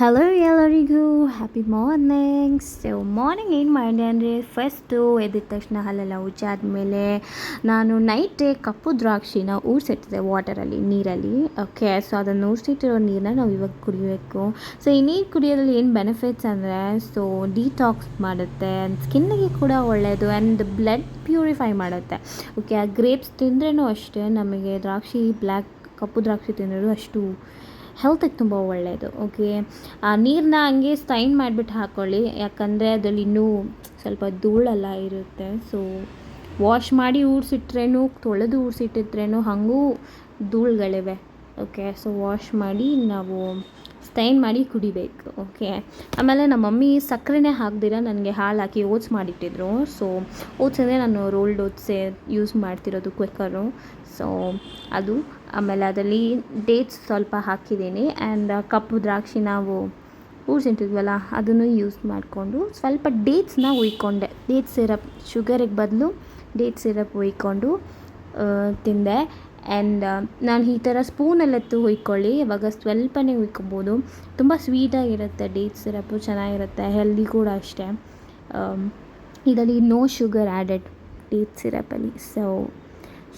Hello ಎಲ್ಲರಿಗೂ happy morning. So morning ಏನು ಮಾಡಿದೆ ಅಂದರೆ ಫಸ್ಟು ಎದ್ದ ತಕ್ಷಣ ಹಲ್ಲೆಲ್ಲ ಉಜ್ಜಾದ್ಮೇಲೆ ನಾನು ನೈಟೇ ಕಪ್ಪು ದ್ರಾಕ್ಷಿನ ಊರಿಸಿಟ್ಟಿದ್ದೆ ವಾಟರಲ್ಲಿ, ನೀರಲ್ಲಿ. ಓಕೆ, ಸೊ ಅದನ್ನು ಊರಿಸಿಟ್ಟಿರೋ ನೀರನ್ನ ನಾವು ಇವಾಗ ಕುಡಿಬೇಕು. ಸೊ ಈ ನೀರು ಕುಡಿಯೋದ್ರಲ್ಲಿ ಏನು ಬೆನಿಫಿಟ್ಸ್ ಅಂದರೆ, ಸೊ ಡಿಟಾಕ್ಸ್ ಮಾಡುತ್ತೆ, ಸ್ಕಿನ್ನಿಗೆ ಕೂಡ ಒಳ್ಳೆಯದು, ಆ್ಯಂಡ್ ಬ್ಲಡ್ ಪ್ಯೂರಿಫೈ ಮಾಡುತ್ತೆ. ಓಕೆ, ಆ ಗ್ರೇಪ್ಸ್ ತಿಂದ್ರೂ ಅಷ್ಟೇ, ನಮಗೆ ಕಪ್ಪು ದ್ರಾಕ್ಷಿ ತಿನ್ನೋದು ಅಷ್ಟು ಹೆಲ್ತಿಗೆ ತುಂಬ ಒಳ್ಳೆಯದು. ಓಕೆ, ಆ ನೀರನ್ನ ಹಂಗೆ ಸ್ಟೈನ್ ಮಾಡಿಬಿಟ್ಟು ಹಾಕ್ಕೊಳ್ಳಿ, ಯಾಕಂದರೆ ಅದರಲ್ಲಿ ಇನ್ನೂ ಸ್ವಲ್ಪ ಧೂಳೆಲ್ಲ ಇರುತ್ತೆ. ಸೊ ವಾಶ್ ಮಾಡಿ ತೊಳೆದು ಊರಿಸಿಟ್ಟಿದ್ರೇನು ಹಾಗೂ ಧೂಳುಗಳಿವೆ. ಓಕೆ, ಸೊ ವಾಶ್ ಮಾಡಿ ನಾವು ಸ್ಟೈನ್ ಮಾಡಿ ಕುಡಿಬೇಕು. ಓಕೆ, ಆಮೇಲೆ ನಮ್ಮ ಮಮ್ಮಿ ಸಕ್ಕರೆನೇ ಹಾಕ್ದಿರ ನನಗೆ ಹಾಲು ಹಾಕಿ ಓಟ್ಸ್ ಮಾಡಿಟ್ಟಿದ್ರು. ಸೊ ಓಟ್ಸ್ ಅಂದರೆ ನಾನು ರೋಲ್ಡ್ ಓಟ್ಸೇ ಯೂಸ್ ಮಾಡ್ತಿರೋದು, ಕ್ವಿಕ್ಕರು. ಸೊ ಅದು, ಆಮೇಲೆ ಅದರಲ್ಲಿ ಡೇಟ್ಸ್ ಸ್ವಲ್ಪ ಹಾಕಿದ್ದೀನಿ, ಆ್ಯಂಡ್ ಕಪ್ಪು ದ್ರಾಕ್ಷಿ ನಾವು ಊರಿಸಿಟ್ಟಿದ್ವಲ್ಲ ಅದನ್ನು ಯೂಸ್ ಮಾಡಿಕೊಂಡು ಸ್ವಲ್ಪ ಡೇಟ್ಸ್ನ ಹುಯ್ಕೊಂಡೆ. ಡೇಟ್ ಸಿರಪ್, ಶುಗರಿಗೆ ಬದಲು ಡೇಟ್ ಸಿರಪ್ ಹುಯ್ಕೊಂಡು ತಿಂದೆ. ಆ್ಯಂಡ್ ನಾನು ಈ ಥರ ಸ್ಪೂನಲ್ಲೆತ್ತು ಹುಯ್ಕೊಳ್ಳಿ, ಇವಾಗ ಸ್ವಲ್ಪನೇ ಹುಯ್ಕೊಬೋದು. ತುಂಬ ಸ್ವೀಟಾಗಿರುತ್ತೆ ಡೇಟ್ ಸಿರಪ್ಪು, ಚೆನ್ನಾಗಿರುತ್ತೆ, ಹೆಲ್ದಿ ಕೂಡ ಅಷ್ಟೇ. ಇದರಲ್ಲಿ ನೋ ಶುಗರ್ ಆ್ಯಡೆಡ್ ಡೇಟ್ ಸಿರಪ್ಪಲ್ಲಿ. ಸೊ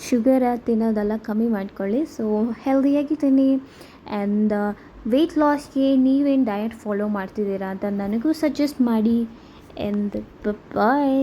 ಶುಗರ್ ತಿನ್ನೋದೆಲ್ಲ ಕಮ್ಮಿ ಮಾಡ್ಕೊಳ್ಳಿ. ಸೊ ಹೆಲ್ದಿಯಾಗಿ ತಿನ್ನಿ. ಆ್ಯಂಡ್ ವೆಯ್ಟ್ ಲಾಸ್ಗೆ ನೀವೇನು ಡಯಟ್ ಫಾಲೋ ಮಾಡ್ತಿದ್ದೀರಾ ಅಂತ ನನಗೂ ಸಜೆಸ್ಟ್ ಮಾಡಿ. ಆ್ಯಂಡ್ ಬಾಯ್.